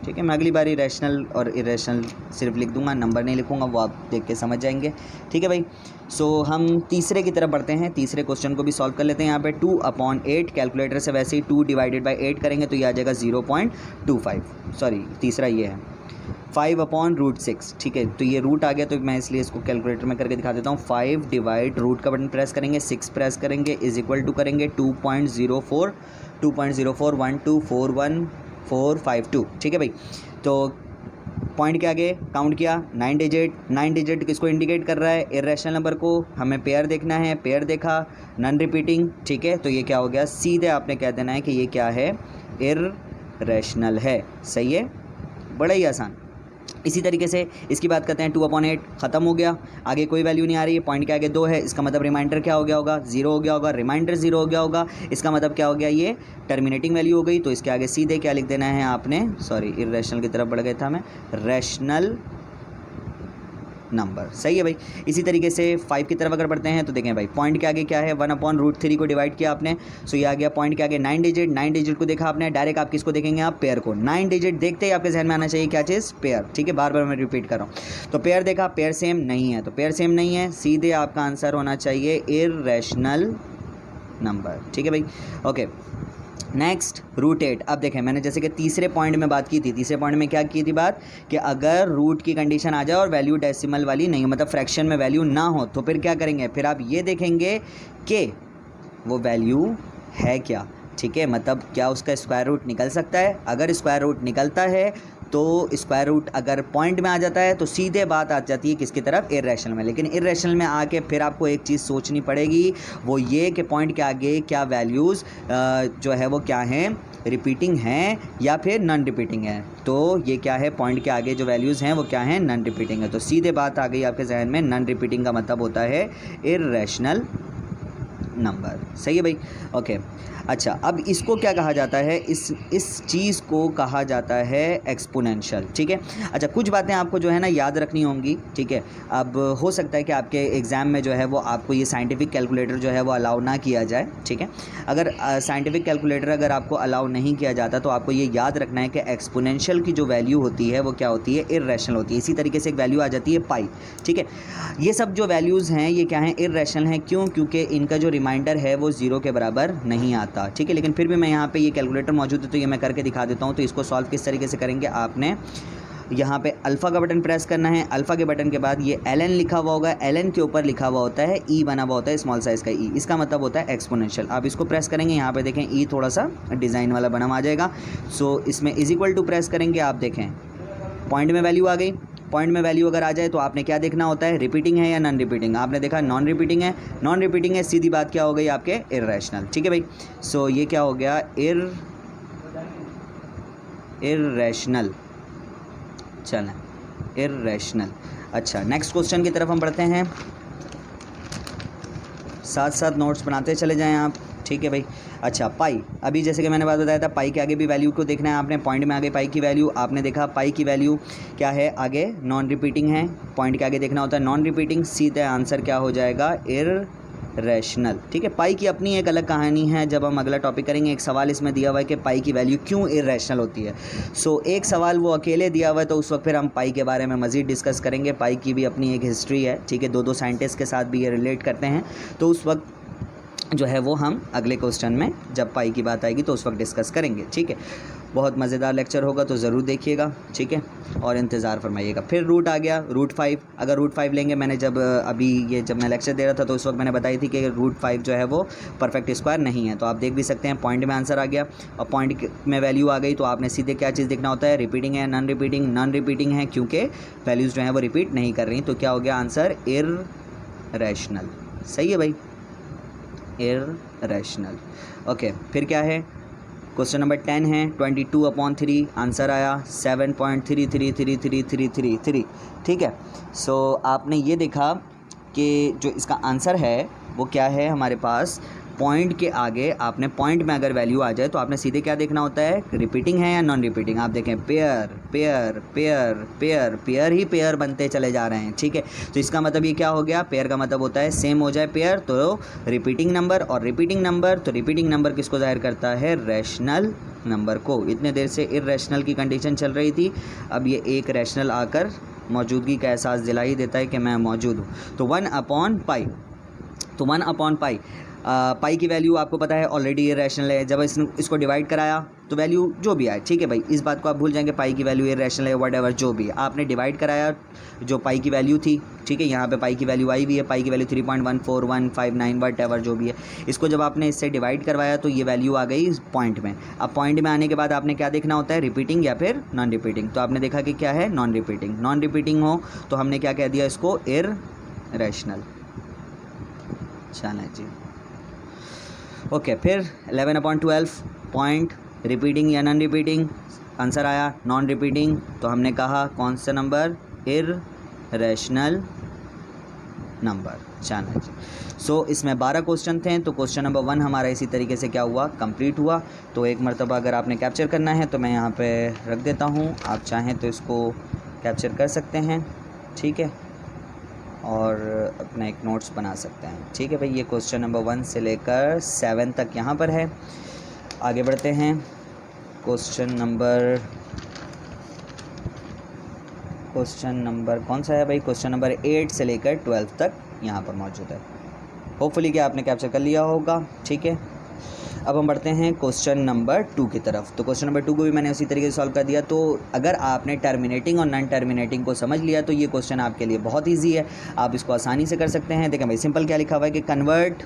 ठीक है, मैं अगली बार रैशनल और इरेशनल सिर्फ लिख दूंगा, नंबर नहीं लिखूंगा, वो आप देख के समझ जाएंगे। ठीक है भाई, सो हम तीसरे की तरफ बढ़ते हैं, तीसरे क्वेश्चन को भी सॉल्व कर लेते हैं। यहाँ पे 2/8 कैलकुलेटर से वैसे ही 2 डिवाइडेड बाई 8 करेंगे तो ये आ जाएगा 0.25, सॉरी तीसरा ये है 5/√6। ठीक है, तो ये रूट आ गया तो मैं इसलिए इसको कैलकुलेटर में करके दिखा देता हूँ। 5 डिवाइड रूट का बटन प्रेस करेंगे, 6 प्रेस करेंगे, इज इक्वल टू करेंगे 2.0412412452। ठीक है भाई, तो पॉइंट के आगे काउंट किया 9 डिजिट, 9 डिजिट किसको इंडिकेट कर रहा है, इर्रेशनल नंबर को। हमें पेयर देखना है, पेयर देखा, नॉन रिपीटिंग। ठीक है, तो ये क्या हो गया, सीधे आपने कह देना है कि ये क्या है, इर्रेशनल है। सही है, बड़ा ही आसान। इसी तरीके से इसकी बात करते हैं, 2/8 ख़त्म हो गया, आगे कोई वैल्यू नहीं आ रही है, पॉइंट के आगे 2 है, इसका मतलब रिमाइंडर क्या हो गया होगा, 0 हो गया होगा, रिमाइंडर 0 हो गया होगा, इसका मतलब क्या हो गया, ये टर्मिनेटिंग वैल्यू हो गई। तो इसके आगे सीधे क्या लिख देना है आपने, सॉरी इर्रेशनल की तरफ बढ़ गया था मैं, रैशनल नंबर। सही है भाई। इसी तरीके से 5 की तरफ अगर बढ़ते हैं तो देखें भाई, पॉइंट के आगे क्या है, 1/√3 को डिवाइड किया आपने, सो ये आ गया पॉइंट के आगे 9 डिजिट, 9 डिजिट को देखा आपने, डायरेक्ट आप किसको देखेंगे, आप पेयर को। 9 डिजिट देखते ही आपके जहन में आना चाहिए क्या चीज़, पेयर। ठीक है, बार बार मैं रिपीट कर रहा हूँ। तो पेयर देखा, पेयर सेम नहीं है, तो पेयर सेम नहीं है, सीधे आपका आंसर होना चाहिए इर्रेशनल नंबर। ठीक है भाई, ओके। नेक्स्ट √8। अब देखें, मैंने जैसे कि तीसरे पॉइंट में बात की थी, तीसरे पॉइंट में क्या की थी बात, कि अगर रूट की कंडीशन आ जाए और वैल्यू डेसिमल वाली नहीं हो, मतलब फ्रैक्शन में वैल्यू ना हो, तो फिर क्या करेंगे, फिर आप ये देखेंगे कि वो वैल्यू है क्या। ठीक है, मतलब क्या उसका स्क्वायर रूट निकल सकता है। अगर स्क्वायर रूट निकलता है तो स्क्वायर रूट अगर पॉइंट में आ जाता है तो सीधे बात आ जाती है किसकी तरफ, इर्रेशनल में। लेकिन इर्रेशनल में आके फिर आपको एक चीज़ सोचनी पड़ेगी, वो ये कि पॉइंट के आगे क्या वैल्यूज़ जो है वो क्या हैं, रिपीटिंग हैं या फिर नॉन रिपीटिंग है। तो ये क्या है, पॉइंट के आगे जो वैल्यूज़ हैं वो क्या हैं, नॉन रिपीटिंग है। तो सीधे बात आ गई आपके जहन में, नॉन रिपीटिंग का मतलब होता है इर्रेशनल नंबर। सही है भाई, ओके। अच्छा, अब इसको क्या कहा जाता है, इस चीज़ को कहा जाता है एक्सपोनेंशियल। ठीक है, अच्छा कुछ बातें आपको जो है ना याद रखनी होंगी। ठीक है, अब हो सकता है कि आपके एग्ज़ाम में जो है वो आपको ये साइंटिफिक कैलकुलेटर जो है वो अलाउ ना किया जाए। ठीक है, अगर साइंटिफिक कैलकुलेटर अगर आपको अलाउ नहीं किया जाता तो आपको ये याद रखना है कि एक्सपोनेंशियल की जो वैल्यू होती है वो क्या होती है, इर्रेशनल होती है। इसी तरीके से एक वैल्यू आ जाती है पाई। ठीक है, ये सब जो वैल्यूज़ हैं ये क्या हैं, इर्रेशनल हैं। क्यों, क्योंकि इनका जो रिमाइंडर है वो 0 के बराबर नहीं आता। ठीक है, लेकिन फिर भी मैं यहाँ पे ये कैलकुलेटर मौजूद है तो ये मैं करके दिखा देता हूँ। तो इसको सॉल्व किस तरीके से करेंगे, आपने यहाँ पे अल्फ़ा का बटन प्रेस करना है, अल्फ़ा के बटन के बाद ये ln लिखा हुआ होगा, ln के ऊपर लिखा हुआ होता है e बना हुआ होता है, स्मॉल साइज़ का e, इसका मतलब होता है एक्सपोनेंशियल। आप इसको प्रेस करेंगे, यहाँ पे देखें e थोड़ा सा डिज़ाइन वाला बना आ जाएगा। सो इसमें इज इक्वल टू प्रेस करेंगे, आप देखें पॉइंट में वैल्यू आ गई। पॉइंट में वैल्यू अगर आ जाए तो आपने क्या देखना होता है, रिपीटिंग है या नॉन रिपीटिंग। आपने देखा नॉन रिपीटिंग है, नॉन रिपीटिंग है, सीधी बात क्या हो गई आपके, इर्रेशनल। ठीक है भाई, सो ये क्या हो गया, इर्रेशनल। चलें, इर्रेशनल। अच्छा, नेक्स्ट क्वेश्चन की तरफ हम बढ़ते हैं, साथ साथ नोट्स बनाते चले जाएं आप। ठीक है भाई, अच्छा पाई, अभी जैसे कि मैंने बात बताया था, पाई के आगे भी वैल्यू को देखना है आपने। पॉइंट में आगे पाई की वैल्यू आपने देखा, पाई की वैल्यू क्या है, आगे नॉन रिपीटिंग है, पॉइंट के आगे देखना होता है नॉन रिपीटिंग, सीधे आंसर क्या हो जाएगा, इर्रेशनल। ठीक है, पाई की अपनी एक अलग कहानी है, जब हम अगला टॉपिक करेंगे। एक सवाल इसमें दिया हुआ है कि पाई की वैल्यू क्यों इर्रेशनल होती है। सो एक सवाल वो अकेले दिया हुआ है, तो उस वक्त फिर हम पाई के बारे में मज़ीद डिस्कस करेंगे। पाई की भी अपनी एक हिस्ट्री है। ठीक है, दो साइंटिस्ट के साथ भी ये रिलेट करते हैं, तो उस वक्त जो है वो हम अगले क्वेश्चन में जब पाई की बात आएगी तो उस वक्त डिस्कस करेंगे। ठीक है, बहुत मज़ेदार लेक्चर होगा, तो ज़रूर देखिएगा। ठीक है, और इंतज़ार फरमाइएगा। फिर रूट आ गया, √5। अगर √5 लेंगे, मैंने जब मैं लेक्चर दे रहा था तो उस वक्त मैंने बताई थी कि √5 जो है वो परफेक्ट स्क्वायर नहीं है। तो आप देख भी सकते हैं, पॉइंट में आंसर आ गया और पॉइंट में वैल्यू आ गई, तो आपने सीधे क्या चीज़ देखना होता है, रिपीटिंग है नॉन रिपीटिंग। नॉन रिपीटिंग है क्योंकि वैल्यूज़ जो हैं वो रिपीट नहीं कर रही, तो क्या हो गया आंसर, इर्रेशनल। सही है भाई, इर्रेशनल। ओके, फिर क्या है, क्वेश्चन नंबर 10 है, 22/3 आंसर आया 7.333333। ठीक है, सो आपने ये देखा कि जो इसका आंसर है वो क्या है हमारे पास, पॉइंट के आगे आपने पॉइंट में अगर वैल्यू आ जाए तो आपने सीधे क्या देखना होता है, रिपीटिंग है या नॉन रिपीटिंग। आप देखें pair pair pair pair, pair ही पेयर बनते चले जा रहे हैं, ठीक है। तो इसका मतलब ये क्या हो गया, पेयर का मतलब होता है सेम हो जाए पेयर तो रिपीटिंग नंबर, और रिपीटिंग नंबर तो रिपीटिंग नंबर किसको जाहिर करता है, रैशनल नंबर को। इतने देर से इर्रेशनल की कंडीशन चल रही थी, अब ये एक रैशनल आकर मौजूदगी का एहसास दिला ही देता है कि मैं मौजूद हूँ। तो 1/पाई, तो 1/पाई, पाई की वैल्यू आपको पता है ऑलरेडी ये रैशनल है। जब इसको डिवाइड कराया तो वैल्यू जो भी आए, ठीक है भाई, इस बात को आप भूल जाएंगे, पाई की वैल्यू ये रैशनल है व्हाटएवर जो भी है। आपने डिवाइड कराया जो पाई की वैल्यू थी, ठीक है, यहाँ पे पाई की वैल्यू आई हुई है, पाई की वैल्यू 3.14159 व्हाटएवर जो भी है। इसको जब आपने इससे डिवाइड करवाया तो ये वैल्यू आ गई पॉइंट में। अब पॉइंट में आने के बाद आपने क्या देखना होता है, रिपीटिंग या फिर नॉन रिपीटिंग। तो आपने देखा कि क्या है, नॉन रिपीटिंग। नॉन रिपीटिंग हो तो हमने क्या कह दिया इसको, इर्रेशनल। चलें जी, ओके। फिर 11/12 पॉइंट, रिपीटिंग या नॉन रिपीटिंग, आंसर आया नॉन रिपीटिंग। तो हमने कहा कौन सा नंबर, इर्रेशनल नंबर। चलें जी, सो इसमें 12 क्वेश्चन थे, तो क्वेश्चन नंबर 1 हमारा इसी तरीके से क्या हुआ, कंप्लीट हुआ। तो एक मरतबा अगर आपने कैप्चर करना है तो मैं यहाँ पे रख देता हूँ, आप चाहें तो इसको कैप्चर कर सकते हैं, ठीक है, और अपना एक नोट्स बना सकते हैं, ठीक है भाई। ये क्वेश्चन नंबर 1 से लेकर 7 तक यहाँ पर है। आगे बढ़ते हैं, क्वेश्चन नंबर कौन सा है भाई, क्वेश्चन नंबर 8 से लेकर 12 तक यहाँ पर मौजूद है। होपफुली कि आपने कैप्चर कर लिया होगा, ठीक है। अब हम बढ़ते हैं क्वेश्चन नंबर 2 की तरफ। तो क्वेश्चन नंबर 2 को भी मैंने उसी तरीके से सॉल्व कर दिया। तो अगर आपने टर्मिनेटिंग और नॉन टर्मिनेटिंग को समझ लिया तो ये क्वेश्चन आपके लिए बहुत ईजी है, आप इसको आसानी से कर सकते हैं। देखें भाई, सिंपल क्या लिखा हुआ है कि कन्वर्ट,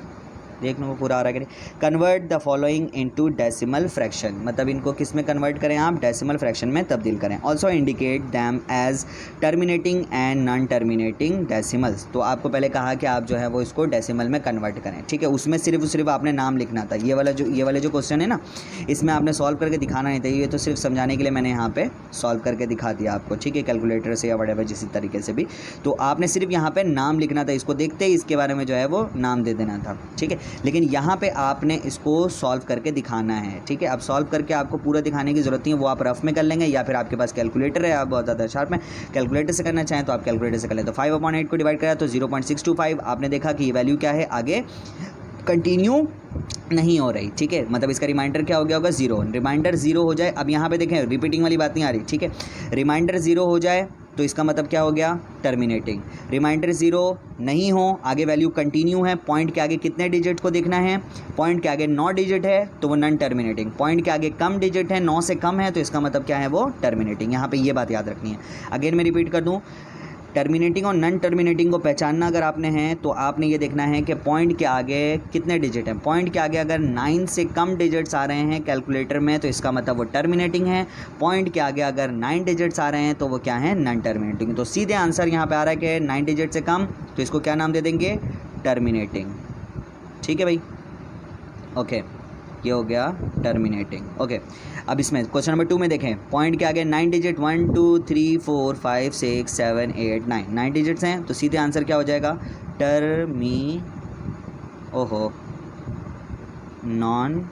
देखने को पूरा आ रहा है कि नहीं, convert the following into decimal fraction, मतलब इनको किस में कन्वर्ट करें आप, डेसिमल फ्रैक्शन में तब्दील करें। Also indicate them as terminating and non terminating decimals. तो आपको पहले कहा कि आप जो है वो इसको डेसिमल में कन्वर्ट करें, ठीक है। उसमें सिर्फ आपने नाम लिखना था। ये वाले जो क्वेश्चन है ना, इसमें आपने सॉल्व करके दिखाना नहीं था, ये तो सिर्फ समझाने के लिए मैंने यहाँ पे सॉल्व करके दिखा दिया आपको, ठीक है, कैलकुलेटर से या व्हाटएवर जिस तरीके से भी। तो आपने सिर्फ यहाँ पे नाम लिखना था, इसको देखते ही इसके बारे में जो है वो नाम दे देना था, ठीक है। लेकिन यहाँ पे आपने इसको सॉल्व करके दिखाना है, ठीक है। अब सॉल्व करके आपको पूरा दिखाने की ज़रूरत नहीं है, वो आप रफ में कर लेंगे, या फिर आपके पास कैलकुलेटर है, आप बहुत ज़्यादा शार्प में कैलकुलेटर से करना चाहें तो आप कैलकुलेटर से कर लें। तो 5/8 को डिवाइड करा तो 0.625। आपने देखा कि ये वैल्यू क्या है, आगे कंटिन्यू नहीं हो रही, ठीक है, मतलब इसका रिमाइंडर क्या हो गया होगा, 0। रिमाइंडर 0 हो जाए, अब यहाँ पे देखें रिपीटिंग वाली बात नहीं आ रही, ठीक है। रिमाइंडर 0 हो जाए तो इसका मतलब क्या हो गया, टर्मिनेटिंग। रिमाइंडर 0 नहीं हो, आगे वैल्यू कंटिन्यू है, पॉइंट के आगे कितने डिजिट को देखना है, पॉइंट के आगे 9 डिजिट है तो वो नॉन टर्मिनेटिंग। पॉइंट के आगे कम डिजिट है, 9 से कम है, तो इसका मतलब क्या है, वो टर्मिनेटिंग। यहाँ पे ये बात याद रखनी है। अगेन मैं रिपीट कर दूँ, टर्मिनेटिंग और नॉन टर्मिनेटिंग को पहचानना अगर आपने है तो आपने ये देखना है कि पॉइंट के आगे कितने डिजिट हैं। पॉइंट के आगे अगर 9 से कम डिजिट्स आ रहे हैं कैलकुलेटर में तो इसका मतलब वो टर्मिनेटिंग है। पॉइंट के आगे अगर 9 डिजिट्स आ रहे हैं तो वो क्या है, नॉन टर्मिनेटिंग। तो सीधे आंसर यहाँ पे आ रहा है कि 9 डिजिट से कम, तो इसको क्या नाम दे देंगे, टर्मिनेटिंग, ठीक है भाई, ओके। ये हो गया टर्मिनेटिंग, ओके। अब इसमें क्वेश्चन नंबर 2 में देखें, पॉइंट के आगे 9 डिजिट 1 2 3 4 5 6 7 8 9 डिजिट्स हैं, तो सीधे आंसर क्या हो जाएगा, नॉन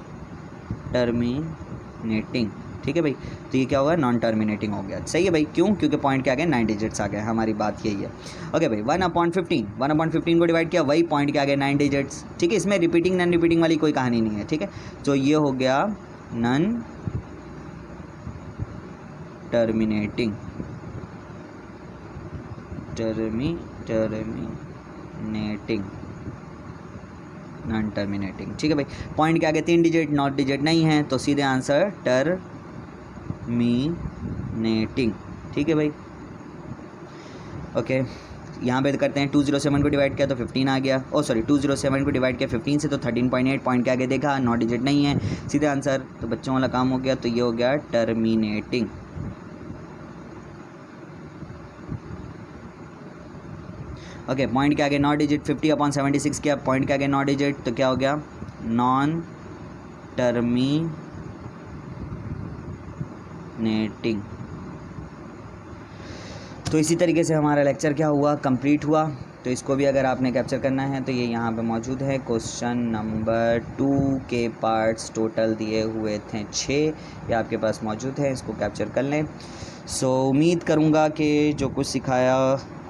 टर्मिनेटिंग, ठीक है भाई। तो ये क्या होगा, नॉन टर्मिनेटिंग हो गया, सही है भाई। क्यों, क्योंकि पॉइंट के आगे 9 डिजिट्स आ गए, हमारी बात यही है, ओके भाई। 1/15 को डिवाइड किया, वही पॉइंट के आगे 9 डिजिट्स, ठीक है। इसमें रिपीटिंग नॉन रिपीटिंग वाली कोई कहानी नहीं है, ठीक है। तो ये हो गया नॉन टर्मिनेटिंग, नॉन टर्मिनेटिंग, ठीक है भाई। पॉइंट के आगे 3 डिजिट 9 डिजिट नहीं है, तो सीधे आंसर टर्मिनेटिंग, ठीक है भाई, ओके। यहाँ पे करते हैं 207 को डिवाइड किया तो 15 आ गया, 207 को डिवाइड किया 15 से तो 13.8, पॉइंट के आगे देखा 9 डिजिट नहीं है, सीधे आंसर, तो बच्चों वाला काम हो गया। तो ये हो गया टर्मिनेटिंग, ओके। पॉइंट के आगे 9 डिजिट 50/76 किया, पॉइंट के आगे 9 डिजिट, तो क्या हो गया, नॉन टर्मिनेटिंग। तो इसी तरीके से हमारा लेक्चर क्या हुआ, कंप्लीट हुआ। तो इसको भी अगर आपने कैप्चर करना है तो ये यहाँ पे मौजूद है। क्वेश्चन नंबर 2 के पार्ट्स टोटल दिए हुए थे 6, ये आपके पास मौजूद है, इसको कैप्चर कर लें। सो उम्मीद करूँगा कि जो कुछ सिखाया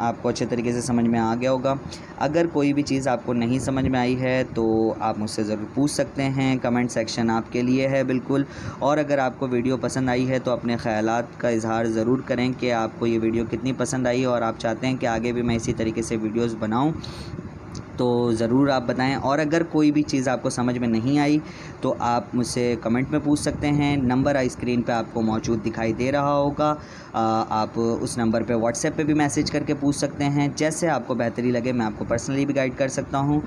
आपको अच्छे तरीके से समझ में आ गया होगा। अगर कोई भी चीज़ आपको नहीं समझ में आई है तो आप मुझसे ज़रूर पूछ सकते हैं, कमेंट सेक्शन आपके लिए है बिल्कुल। और अगर आपको वीडियो पसंद आई है तो अपने ख़यालात का इज़हार ज़रूर करें कि आपको ये वीडियो कितनी पसंद आई और आप चाहते हैं कि आगे भी मैं इसी तरीके से वीडियोज़ बनाऊँ, तो ज़रूर आप बताएं। और अगर कोई भी चीज़ आपको समझ में नहीं आई तो आप मुझसे कमेंट में पूछ सकते हैं। नंबर आई स्क्रीन पे आपको मौजूद दिखाई दे रहा होगा, आप उस नंबर पे व्हाट्सएप पे भी मैसेज करके पूछ सकते हैं। जैसे आपको बेहतरी लगे मैं आपको पर्सनली भी गाइड कर सकता हूँ।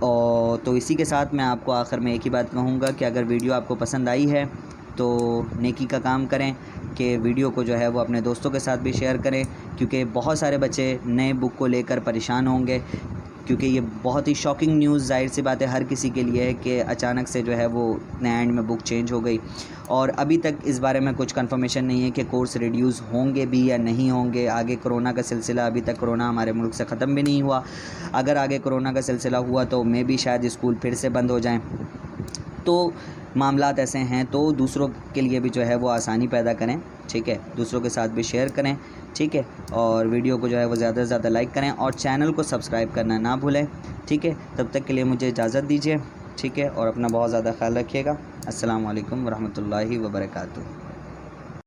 और तो इसी के साथ मैं आपको आखिर में एक ही बात कहूँगा कि अगर वीडियो आपको पसंद आई है तो नेकी का काम करें कि वीडियो को जो है वो अपने दोस्तों के साथ भी शेयर करें, क्योंकि बहुत सारे बच्चे नए बुक को लेकर परेशान होंगे, क्योंकि ये बहुत ही शॉकिंग न्यूज़ ज़ाहिर सी बात है हर किसी के लिए है कि अचानक से जो है वो एंड में बुक चेंज हो गई। और अभी तक इस बारे में कुछ कंफर्मेशन नहीं है कि कोर्स रिड्यूस होंगे भी या नहीं होंगे। आगे कोरोना का सिलसिला, अभी तक कोरोना हमारे मुल्क से ख़त्म भी नहीं हुआ। अगर आगे कोरोना का सिलसिला हुआ तो मे भी शायद स्कूल फिर से बंद हो जाएँ। तो मामलात ऐसे हैं, तो दूसरों के लिए भी जो है वो आसानी पैदा करें, ठीक है, दूसरों के साथ भी शेयर करें, ठीक है, और वीडियो को जो है वो ज़्यादा से ज़्यादा लाइक करें और चैनल को सब्सक्राइब करना ना भूलें, ठीक है। तब तक के लिए मुझे इजाज़त दीजिए, ठीक है, और अपना बहुत ज़्यादा ख्याल रखिएगा। अस्सलाम वालेकुम वरहमतुल्लाहि वबरकातुहू।